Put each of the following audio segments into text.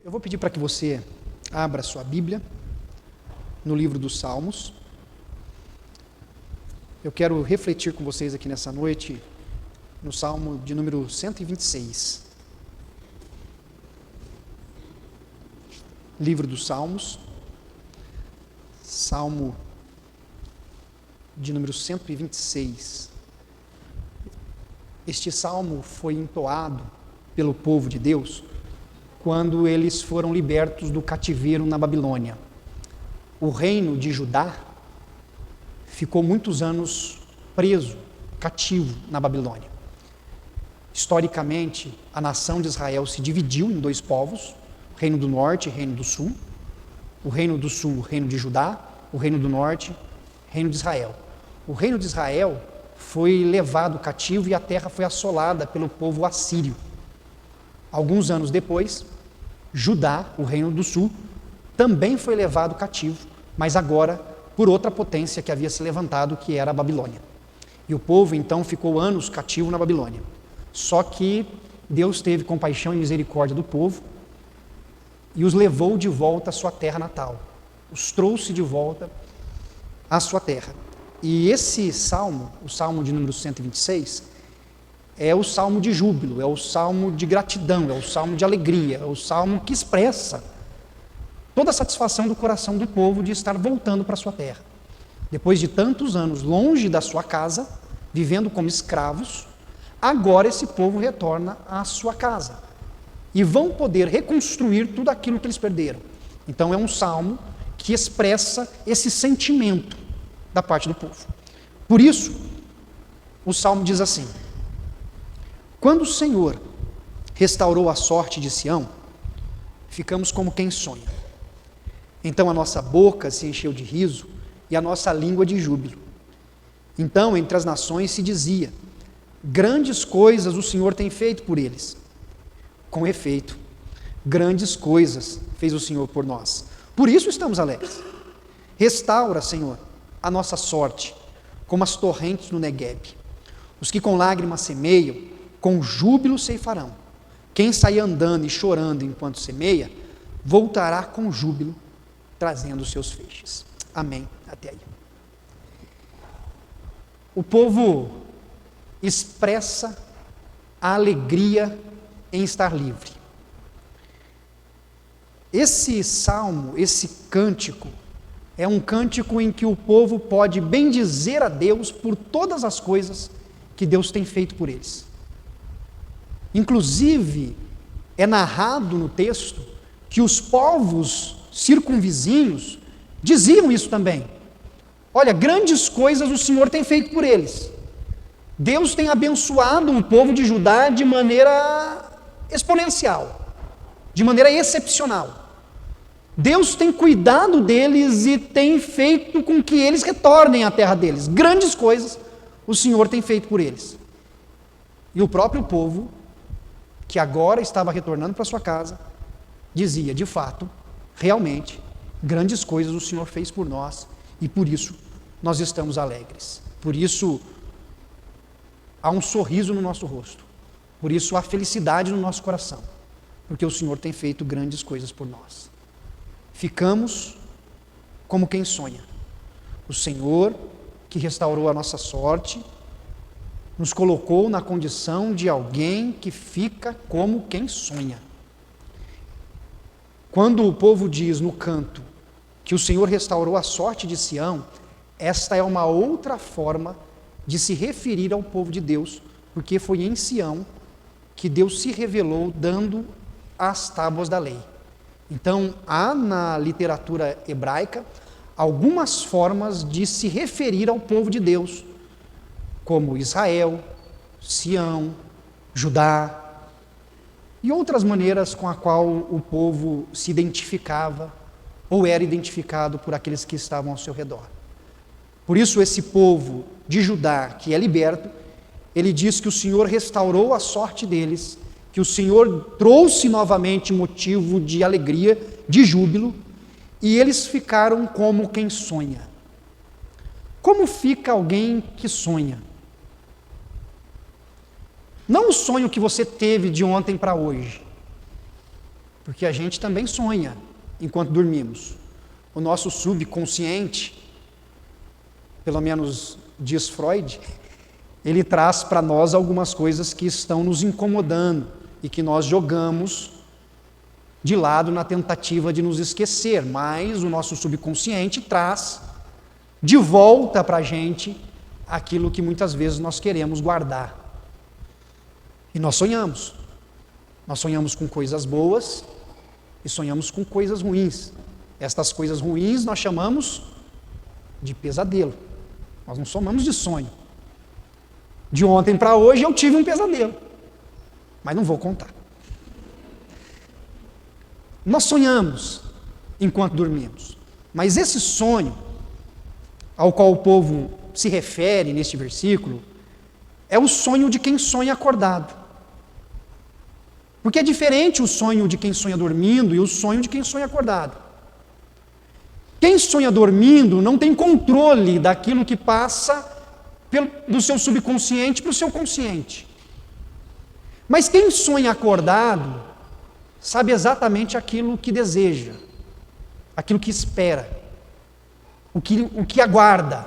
Eu vou pedir para que você abra sua Bíblia no livro dos Salmos. Eu quero refletir com vocês aqui nessa noite no Salmo de número 126. Livro dos Salmos, Salmo de número 126. Este salmo foi entoado pelo povo de Deus quando eles foram libertos do cativeiro na Babilônia. O reino de Judá ficou muitos anos preso, cativo na Babilônia. Historicamente, a nação de Israel se dividiu em dois povos, o reino do norte e o reino do sul. O reino do sul, o reino de Judá, o reino do norte, o reino de Israel. O reino de Israel foi levado cativo e a terra foi assolada pelo povo assírio. Alguns anos depois, Judá, o reino do sul, também foi levado cativo, mas agora por outra potência que havia se levantado, que era a Babilônia. E o povo então ficou anos cativo na Babilônia. Só que Deus teve compaixão e misericórdia do povo e os levou de volta à sua terra natal. Os trouxe de volta à sua terra. E esse salmo, o salmo de número 126, é o salmo de júbilo, é o salmo de gratidão, é o salmo de alegria, é o salmo que expressa toda a satisfação do coração do povo de estar voltando para a sua terra. Depois de tantos anos longe da sua casa, vivendo como escravos, agora esse povo retorna à sua casa e vão poder reconstruir tudo aquilo que eles perderam. Então é um salmo que expressa esse sentimento da parte do povo. Por isso, o salmo diz assim: quando o Senhor restaurou a sorte de Sião, ficamos como quem sonha. Então a nossa boca se encheu de riso e a nossa língua de júbilo. Então entre as nações se dizia: grandes coisas o Senhor tem feito por eles. Com efeito, grandes coisas fez o Senhor por nós. Por isso estamos alegres. Restaura, Senhor, a nossa sorte, como as torrentes no Negueb. Os que com lágrimas semeiam, com júbilo ceifarão. Quem sai andando e chorando enquanto semeia, voltará com júbilo, trazendo os seus feixes. Amém. Até aí. O povo expressa a alegria em estar livre. Esse salmo, esse cântico, é um cântico em que o povo pode bendizer a Deus por todas as coisas que Deus tem feito por eles. Inclusive, é narrado no texto que os povos circunvizinhos diziam isso também. Olha, grandes coisas o Senhor tem feito por eles. Deus tem abençoado o povo de Judá de maneira exponencial, de maneira excepcional. Deus tem cuidado deles e tem feito com que eles retornem à terra deles. Grandes coisas o Senhor tem feito por eles. E o próprio povo, que agora estava retornando para sua casa, dizia: de fato, realmente, grandes coisas o Senhor fez por nós e por isso nós estamos alegres. Por isso há um sorriso no nosso rosto. Por isso há felicidade no nosso coração, porque o Senhor tem feito grandes coisas por nós. Ficamos como quem sonha. O Senhor, que restaurou a nossa sorte, nos colocou na condição de alguém que fica como quem sonha. Quando o povo diz no canto que o Senhor restaurou a sorte de Sião, esta é uma outra forma de se referir ao povo de Deus, porque foi em Sião que Deus se revelou dando as tábuas da lei. Então, há na literatura hebraica algumas formas de se referir ao povo de Deus, como Israel, Sião, Judá, e outras maneiras com a qual o povo se identificava ou era identificado por aqueles que estavam ao seu redor. Por isso, esse povo de Judá, que é liberto, ele diz que o Senhor restaurou a sorte deles, que o Senhor trouxe novamente motivo de alegria, de júbilo, e eles ficaram como quem sonha. Como fica alguém que sonha? Não o sonho que você teve de ontem para hoje, Porque a gente também sonha enquanto dormimos. O nosso subconsciente, pelo menos diz Freud, ele traz para nós algumas coisas que estão nos incomodando e que nós jogamos de lado na tentativa de nos esquecer, mas o nosso subconsciente traz de volta para a gente aquilo que muitas vezes nós queremos guardar. E nós sonhamos. Nós sonhamos com coisas boas e sonhamos com coisas ruins. Estas coisas ruins nós chamamos de pesadelo. Nós não chamamos de sonho. De ontem para hoje eu tive um pesadelo, mas não vou contar. Nós sonhamos enquanto dormimos, mas esse sonho ao qual o povo se refere neste versículo é o sonho de quem sonha acordado. Porque é diferente o sonho de quem sonha dormindo e o sonho de quem sonha acordado. Quem sonha dormindo não tem controle daquilo que passa do seu subconsciente para o seu consciente. Mas quem sonha acordado sabe exatamente aquilo que deseja, aquilo que espera, o que aguarda.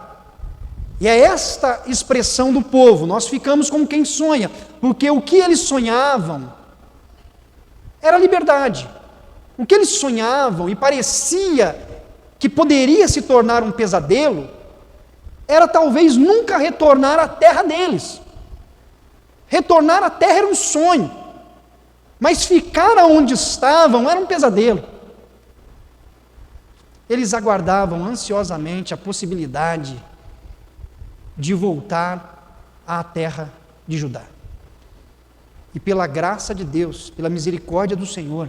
E é esta expressão do povo, nós ficamos como quem sonha, porque o que eles sonhavam era liberdade. O que eles sonhavam e parecia que poderia se tornar um pesadelo, era talvez nunca retornar à terra deles. Retornar à terra era um sonho, mas ficar onde estavam era um pesadelo. Eles aguardavam ansiosamente a possibilidade de voltar à terra de Judá. E pela graça de Deus, pela misericórdia do Senhor,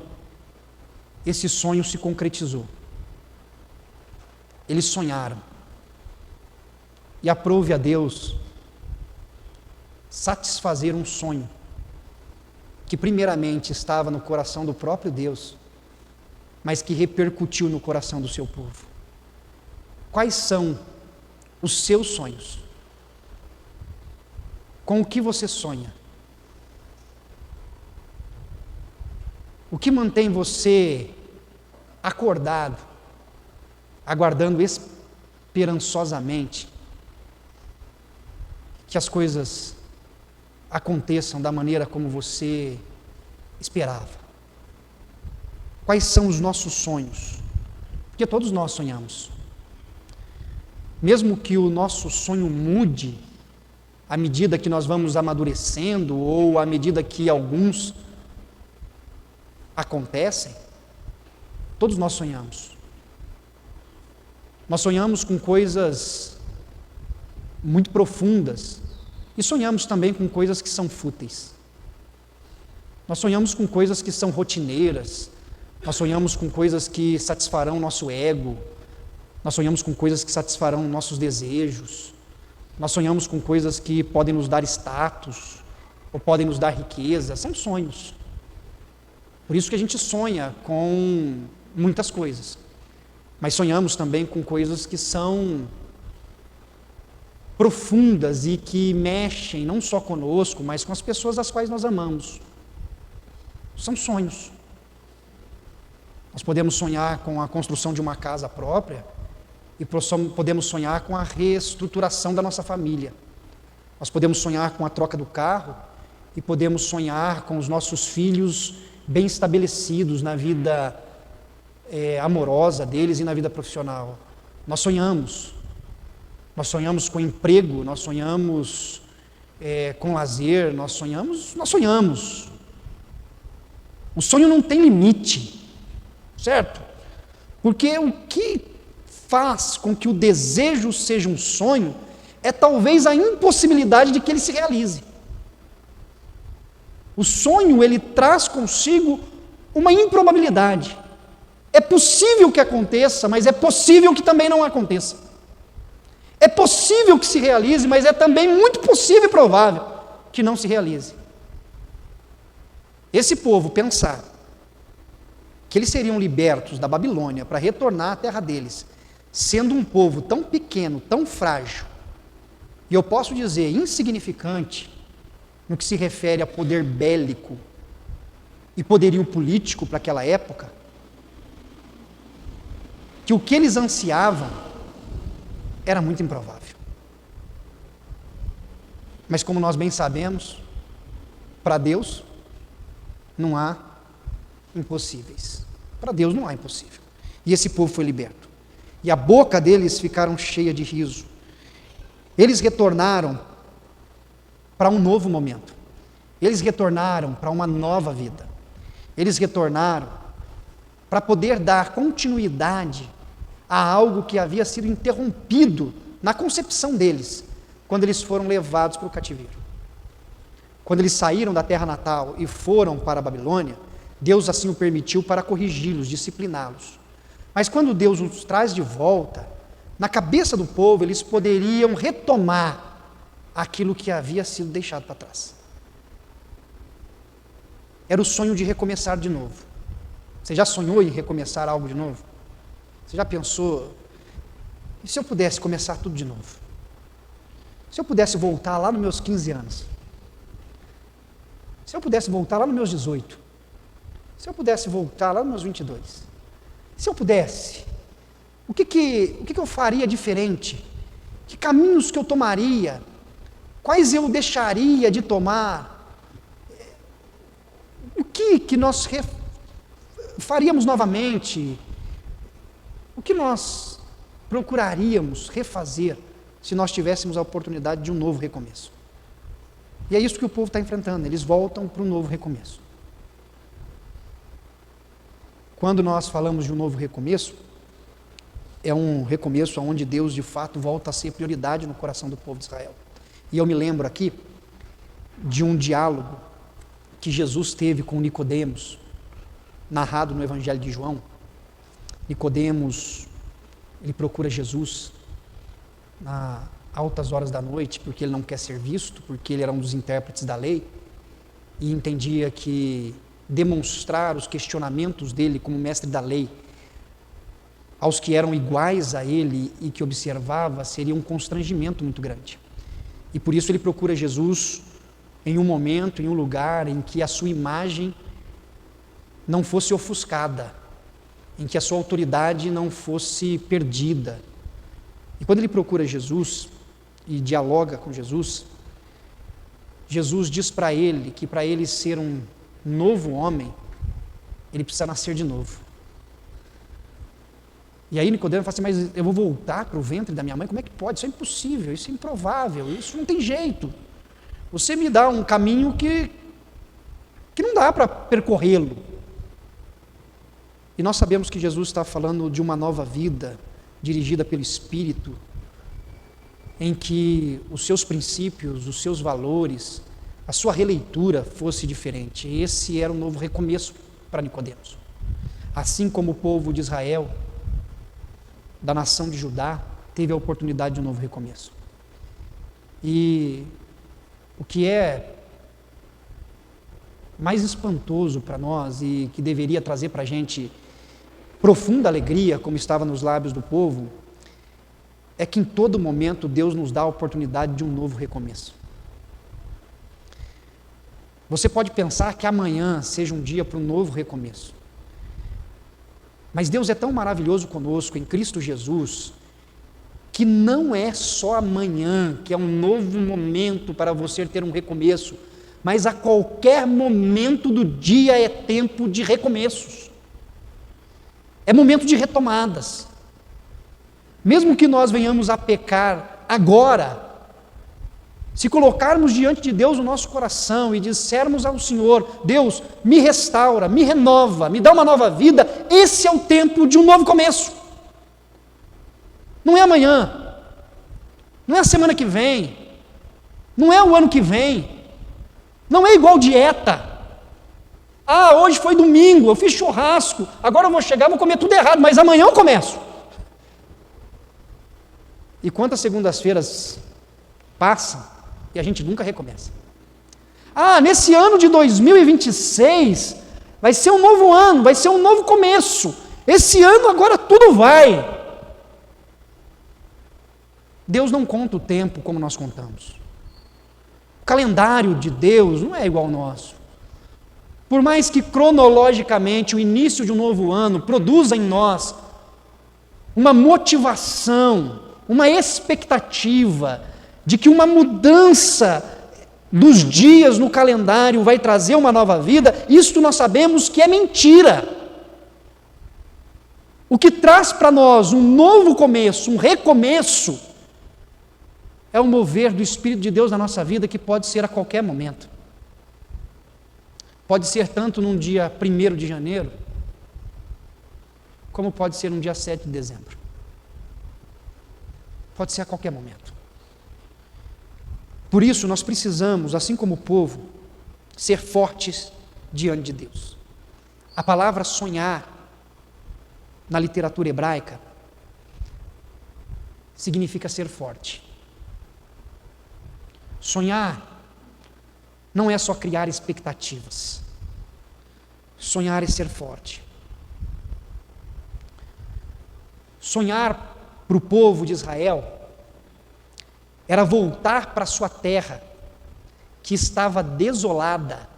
esse sonho se concretizou. Eles sonharam. E aprove a Deus satisfazer um sonho que primeiramente estava no coração do próprio Deus, mas que repercutiu no coração do seu povo. Quais são os seus sonhos? Com o que você sonha? O que mantém você acordado, aguardando esperançosamente que as coisas aconteçam da maneira como você esperava? Quais são os nossos sonhos? Porque todos nós sonhamos. Mesmo que o nosso sonho mude à medida que nós vamos amadurecendo ou à medida que alguns acontecem, todos nós sonhamos. Nós sonhamos com coisas muito profundas e sonhamos também com coisas que são fúteis. Nós sonhamos com coisas que são rotineiras, nós sonhamos com coisas que satisfarão nosso ego, nós sonhamos com coisas que satisfarão nossos desejos, nós sonhamos com coisas que podem nos dar status ou podem nos dar riqueza. São sonhos. Por isso que a gente sonha com muitas coisas, mas sonhamos também com coisas que são profundas e que mexem não só conosco, mas com as pessoas às quais nós amamos. São sonhos. Nós podemos sonhar com a construção de uma casa própria e podemos sonhar com a reestruturação da nossa família. Nós podemos sonhar com a troca do carro e podemos sonhar com os nossos filhos bem estabelecidos na vida amorosa deles e na vida profissional. Nós sonhamos com emprego, nós sonhamos com lazer, nós sonhamos. O sonho não tem limite, certo? Porque o que faz com que o desejo seja um sonho é talvez a impossibilidade de que ele se realize. O sonho, ele traz consigo uma improbabilidade. É possível que aconteça, mas é possível que também não aconteça. É possível que se realize, mas é também muito possível e provável que não se realize. Esse povo pensar que eles seriam libertos da Babilônia para retornar à terra deles, sendo um povo tão pequeno, tão frágil, e eu posso dizer insignificante, no que se refere a poder bélico, e poderio político para aquela época, que o que eles ansiavam era muito improvável. Mas como nós bem sabemos, para Deus não há impossíveis. Para Deus não há impossível. E esse povo foi liberto. E a boca deles ficaram cheia de riso. Eles retornaram para um novo momento. Eles retornaram para uma nova vida. Eles retornaram para poder dar continuidade a algo que havia sido interrompido na concepção deles, quando eles foram levados para o cativeiro. Quando eles saíram da terra natal e foram para a Babilônia, Deus assim o permitiu para corrigi-los, discipliná-los. Mas quando Deus os traz de volta, na cabeça do povo eles poderiam retomar aquilo que havia sido deixado para trás. Era o sonho de recomeçar de novo. Você já sonhou em recomeçar algo de novo? Você já pensou, e se eu pudesse começar tudo de novo? Se eu pudesse voltar lá nos meus 15 anos? Se eu pudesse voltar lá nos meus 18? Se eu pudesse voltar lá nos meus 22? Se eu pudesse, o que eu faria diferente? Que caminhos que eu tomaria? Quais eu deixaria de tomar? O que nós faríamos novamente? O que nós procuraríamos refazer se nós tivéssemos a oportunidade de um novo recomeço? E é isso que o povo está enfrentando, eles voltam para um novo recomeço. Quando nós falamos de um novo recomeço, é um recomeço onde Deus de fato volta a ser prioridade no coração do povo de Israel. E eu me lembro aqui de um diálogo que Jesus teve com Nicodemos, narrado no Evangelho de João. Nicodemos, ele procura Jesus nas altas horas da noite, porque ele não quer ser visto, porque ele era um dos intérpretes da lei, e entendia que demonstrar os questionamentos dele como mestre da lei aos que eram iguais a ele e que observava seria um constrangimento muito grande. E por isso ele procura Jesus em um momento, em um lugar em que a sua imagem não fosse ofuscada, em que a sua autoridade não fosse perdida. E quando ele procura Jesus e dialoga com Jesus, Jesus diz para ele que para ele ser um novo homem, ele precisa nascer de novo. E aí Nicodemos fala assim, mas eu vou voltar para o ventre da minha mãe? Como é que pode? Isso é impossível, isso é improvável, isso não tem jeito. Você me dá um caminho que não dá para percorrê-lo. E nós sabemos que Jesus está falando de uma nova vida, dirigida pelo Espírito, em que os seus princípios, os seus valores, a sua releitura fosse diferente. Esse era um novo recomeço para Nicodemos. Assim como o povo de Israel, da nação de Judá, teve a oportunidade de um novo recomeço. E o que é mais espantoso para nós e que deveria trazer para a gente profunda alegria, como estava nos lábios do povo, é que em todo momento Deus nos dá a oportunidade de um novo recomeço. Você pode pensar que amanhã seja um dia para um novo recomeço. Mas Deus é tão maravilhoso conosco em Cristo Jesus, que não é só amanhã que é um novo momento para você ter um recomeço, mas a qualquer momento do dia é tempo de recomeços. É momento de retomadas. Mesmo que nós venhamos a pecar agora, se colocarmos diante de Deus o nosso coração e dissermos ao Senhor, Deus, me restaura, me renova, me dá uma nova vida, esse é o tempo de um novo começo. Não é amanhã, não é a semana que vem, não é o ano que vem, não é igual dieta. Ah, hoje foi domingo, eu fiz churrasco, agora eu vou chegar, vou comer tudo errado, mas amanhã eu começo. E quantas segundas-feiras passam e a gente nunca recomeça? Ah, nesse ano de 2026 vai ser um novo ano, vai ser um novo começo. Esse ano agora tudo vai. Deus não conta o tempo como nós contamos. O calendário de Deus não é igual ao nosso. Por mais que cronologicamente o início de um novo ano produza em nós uma motivação, uma expectativa de que uma mudança dos dias no calendário vai trazer uma nova vida, isto nós sabemos que é mentira. O que traz para nós um novo começo, um recomeço, é o mover do Espírito de Deus na nossa vida, que pode ser a qualquer momento. Pode ser tanto num dia 1º de janeiro, como pode ser num dia 7 de dezembro. Pode ser a qualquer momento. Por isso, nós precisamos, assim como o povo, ser fortes diante de Deus. A palavra sonhar, na literatura hebraica, significa ser forte. Sonhar não é só criar expectativas. Sonhar é ser forte. Sonhar para o povo de Israel era voltar para sua terra, que estava desolada,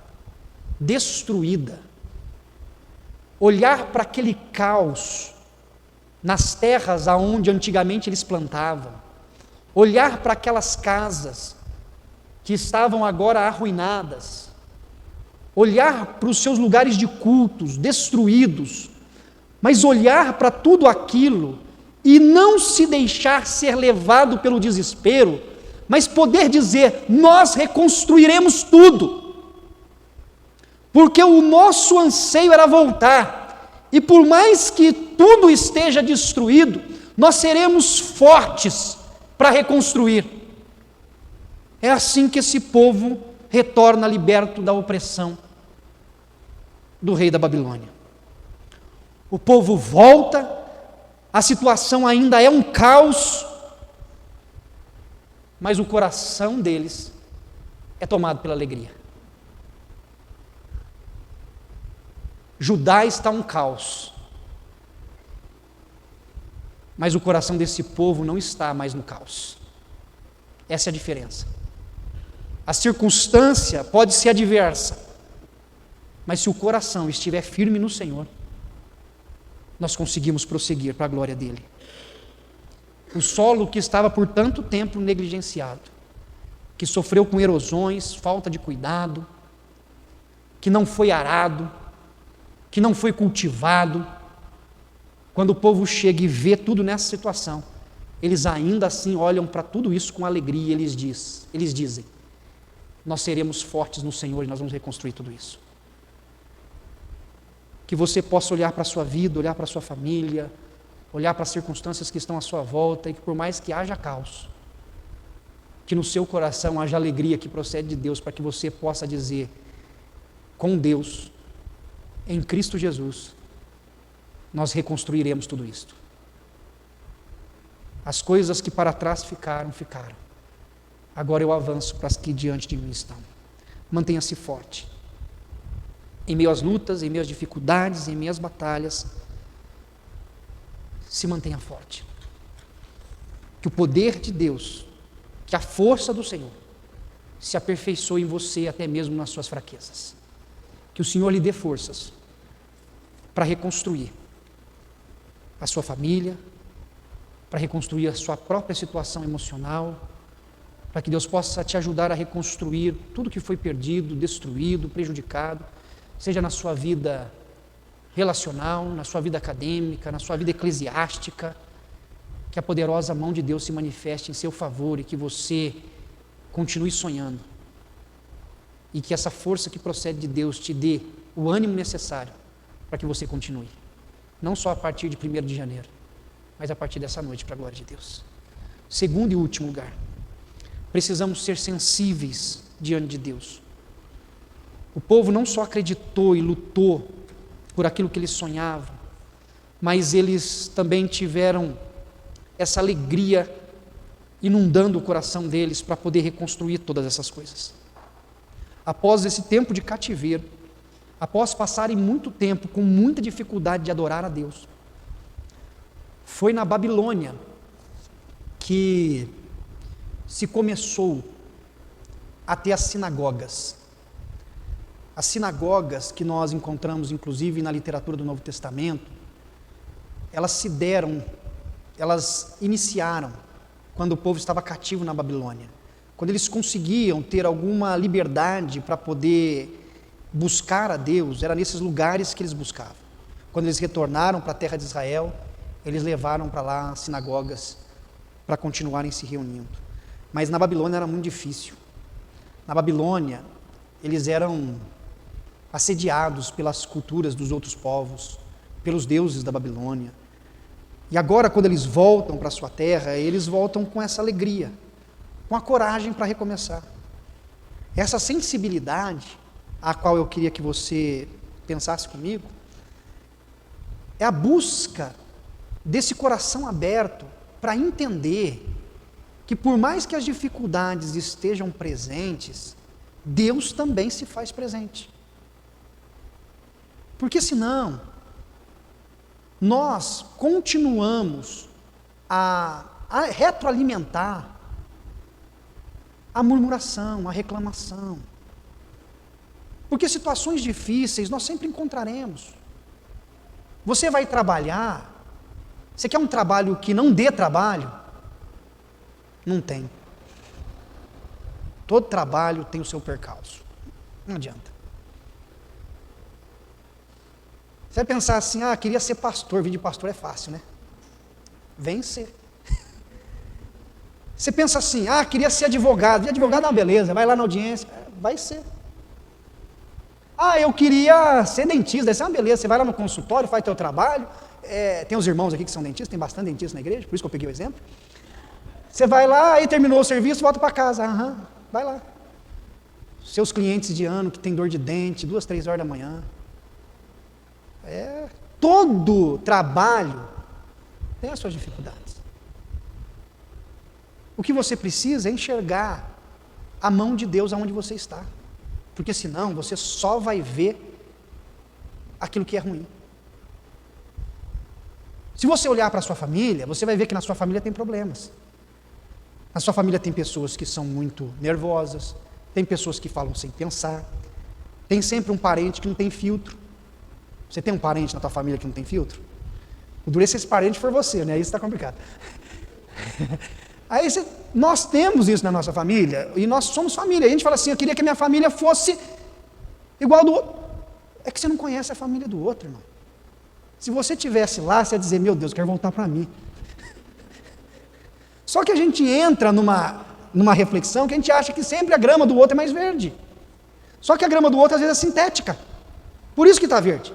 destruída. Olhar para aquele caos nas terras aonde antigamente eles plantavam. Olhar para aquelas casas que estavam agora arruinadas, olhar para os seus lugares de cultos destruídos, mas olhar para tudo aquilo e não se deixar ser levado pelo desespero, mas poder dizer: nós reconstruiremos tudo, porque o nosso anseio era voltar, e por mais que tudo esteja destruído, nós seremos fortes para reconstruir. É assim que esse povo retorna liberto da opressão do rei da Babilônia. O povo volta, a situação ainda é um caos, mas o coração deles é tomado pela alegria. Judá está um caos, mas o coração desse povo não está mais no caos. Essa é a diferença. A circunstância pode ser adversa, mas se o coração estiver firme no Senhor, nós conseguimos prosseguir para a glória dele. O solo que estava por tanto tempo negligenciado, que sofreu com erosões, falta de cuidado, que não foi arado, que não foi cultivado, quando o povo chega e vê tudo nessa situação, eles ainda assim olham para tudo isso com alegria, e eles dizem: nós seremos fortes no Senhor e nós vamos reconstruir tudo isso. Que você possa olhar para a sua vida, olhar para a sua família, olhar para as circunstâncias que estão à sua volta, e que por mais que haja caos, que no seu coração haja alegria que procede de Deus, para que você possa dizer: com Deus, em Cristo Jesus, nós reconstruiremos tudo isto. As coisas que para trás ficaram, ficaram. Agora eu avanço para as que diante de mim estão. Mantenha-se forte. Em meio às lutas, em meio às dificuldades, em meio às batalhas, se mantenha forte. Que o poder de Deus, que a força do Senhor, se aperfeiçoe em você até mesmo nas suas fraquezas. Que o Senhor lhe dê forças para reconstruir a sua família, para reconstruir a sua própria situação emocional, para que Deus possa te ajudar a reconstruir tudo que foi perdido, destruído, prejudicado, seja na sua vida relacional, na sua vida acadêmica, na sua vida eclesiástica, que a poderosa mão de Deus se manifeste em seu favor e que você continue sonhando, e que essa força que procede de Deus te dê o ânimo necessário para que você continue, não só a partir de 1º de janeiro, mas a partir dessa noite, para a glória de Deus. Segundo e último lugar, precisamos ser sensíveis diante de Deus. O povo não só acreditou e lutou por aquilo que eles sonhavam, mas eles também tiveram essa alegria inundando o coração deles para poder reconstruir todas essas coisas. Após esse tempo de cativeiro, após passarem muito tempo com muita dificuldade de adorar a Deus, foi na Babilônia que se começou a ter as sinagogas. As sinagogas que nós encontramos, inclusive, na literatura do Novo Testamento, elas iniciaram quando o povo estava cativo na Babilônia. Quando eles conseguiam ter alguma liberdade para poder buscar a Deus, era nesses lugares que eles buscavam. Quando eles retornaram para a terra de Israel, eles levaram para lá as sinagogas para continuarem se reunindo. Mas na Babilônia era muito difícil. Na Babilônia, eles eram assediados pelas culturas dos outros povos, pelos deuses da Babilônia. E agora, quando eles voltam para a sua terra, eles voltam com essa alegria, com a coragem para recomeçar. Essa sensibilidade, a qual eu queria que você pensasse comigo, é a busca desse coração aberto para entender que, por mais que as dificuldades estejam presentes, Deus também se faz presente. Porque senão, nós continuamos a retroalimentar a murmuração, a reclamação. Porque situações difíceis nós sempre encontraremos. Você vai trabalhar, você quer um trabalho que não dê trabalho? Não tem. Todo trabalho tem o seu percalço. Não adianta. Você vai pensar assim, queria ser pastor, vir de pastor é fácil, né? Vem ser. Você pensa assim, queria ser advogado, e advogado é uma beleza, vai lá na audiência, vai ser. Eu queria ser dentista, isso é uma beleza, você vai lá no consultório, faz teu trabalho, tem os irmãos aqui que são dentistas, tem bastante dentista na igreja, por isso que eu peguei o exemplo. Você vai lá, aí terminou o serviço, volta para casa, vai lá. Seus clientes de ano que tem dor de dente, 2, 3 horas da manhã. Todo trabalho tem as suas dificuldades. O que você precisa é enxergar a mão de Deus aonde você está. Porque senão você só vai ver aquilo que é ruim. Se você olhar para a sua família, você vai ver que na sua família tem problemas. Na sua família tem pessoas que são muito nervosas, tem pessoas que falam sem pensar, tem sempre um parente que não tem filtro. Você tem um parente na tua família que não tem filtro? O duro é se esse parente for você, né? Isso está complicado. Nós temos isso na nossa família, e nós somos família. A gente fala assim, eu queria que a minha família fosse igual do outro. É que você não conhece a família do outro, irmão. Se você estivesse lá, você ia dizer, meu Deus, eu quero voltar para mim. Só que a gente entra numa reflexão que a gente acha que sempre a grama do outro é mais verde. Só que a grama do outro às vezes é sintética. Por isso que está verde.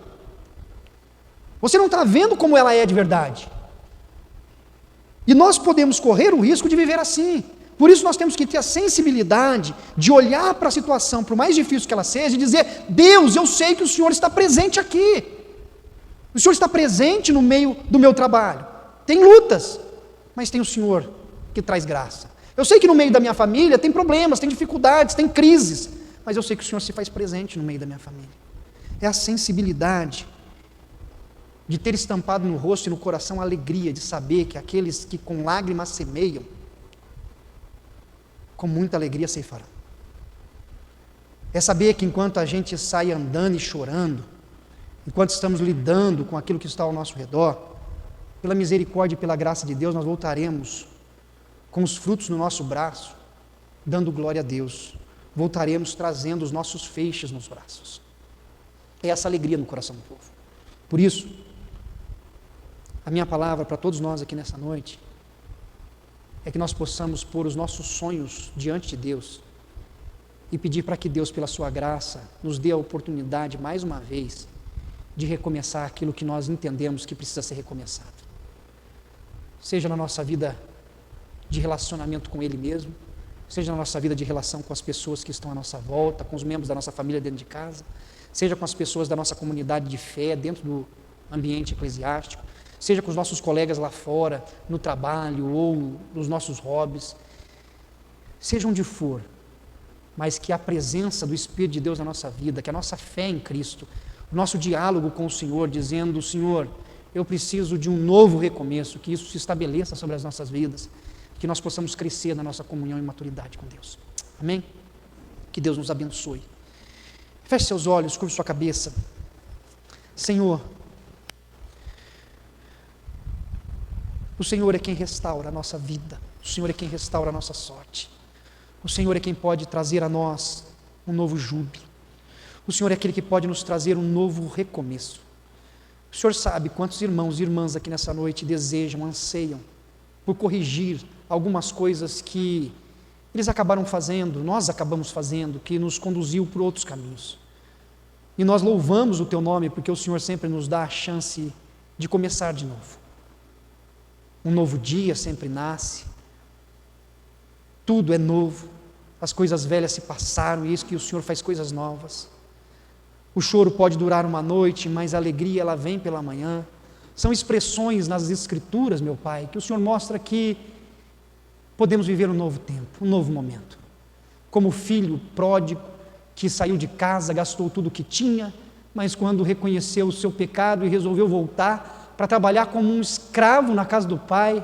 Você não está vendo como ela é de verdade. E nós podemos correr o risco de viver assim. Por isso nós temos que ter a sensibilidade de olhar para a situação, por mais difícil que ela seja, e dizer, Deus, eu sei que o Senhor está presente aqui. O Senhor está presente no meio do meu trabalho. Tem lutas, mas tem o Senhor que traz graça. Eu sei que no meio da minha família tem problemas, tem dificuldades, tem crises, mas eu sei que o Senhor se faz presente no meio da minha família. É a sensibilidade de ter estampado no rosto e no coração a alegria de saber que aqueles que com lágrimas semeiam, com muita alegria ceifarão. É saber que enquanto a gente sai andando e chorando, enquanto estamos lidando com aquilo que está ao nosso redor, pela misericórdia e pela graça de Deus, nós voltaremos com os frutos no nosso braço, dando glória a Deus. Voltaremos trazendo os nossos feixes nos braços. É essa alegria no coração do povo. Por isso, a minha palavra para todos nós aqui nessa noite é que nós possamos pôr os nossos sonhos diante de Deus e pedir para que Deus, pela sua graça, nos dê a oportunidade, mais uma vez, de recomeçar aquilo que nós entendemos que precisa ser recomeçado. Seja na nossa vida de relacionamento com Ele mesmo, seja na nossa vida de relação com as pessoas que estão à nossa volta, com os membros da nossa família dentro de casa, seja com as pessoas da nossa comunidade de fé dentro do ambiente eclesiástico, seja com os nossos colegas lá fora, no trabalho ou nos nossos hobbies, seja onde for, mas que a presença do Espírito de Deus na nossa vida, que a nossa fé em Cristo, o nosso diálogo com o Senhor, dizendo, Senhor, eu preciso de um novo recomeço, que isso se estabeleça sobre as nossas vidas, que nós possamos crescer na nossa comunhão e maturidade com Deus. Amém? Que Deus nos abençoe. Feche seus olhos, curve sua cabeça. Senhor, o Senhor é quem restaura a nossa vida, o Senhor é quem restaura a nossa sorte, o Senhor é quem pode trazer a nós um novo júbilo, o Senhor é aquele que pode nos trazer um novo recomeço. O Senhor sabe quantos irmãos e irmãs aqui nessa noite desejam, anseiam por corrigir algumas coisas que eles acabaram fazendo, nós acabamos fazendo, que nos conduziu por outros caminhos. E nós louvamos o Teu nome, porque o Senhor sempre nos dá a chance de começar de novo. Um novo dia sempre nasce, tudo é novo, as coisas velhas se passaram, e eis que o Senhor faz coisas novas. O choro pode durar uma noite, mas a alegria ela vem pela manhã. São expressões nas Escrituras, meu Pai, que o Senhor mostra que podemos viver um novo tempo, um novo momento. Como o filho pródigo que saiu de casa, gastou tudo o que tinha, mas quando reconheceu o seu pecado e resolveu voltar para trabalhar como um escravo na casa do pai,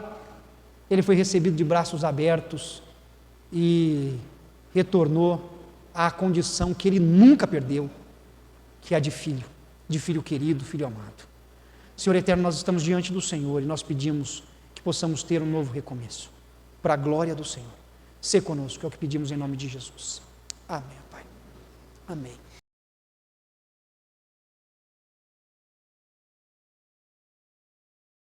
ele foi recebido de braços abertos e retornou à condição que ele nunca perdeu, que é a de filho querido, filho amado. Senhor eterno, nós estamos diante do Senhor e nós pedimos que possamos ter um novo recomeço, para a glória do Senhor. Sê conosco, é o que pedimos em nome de Jesus. Amém, Pai. Amém.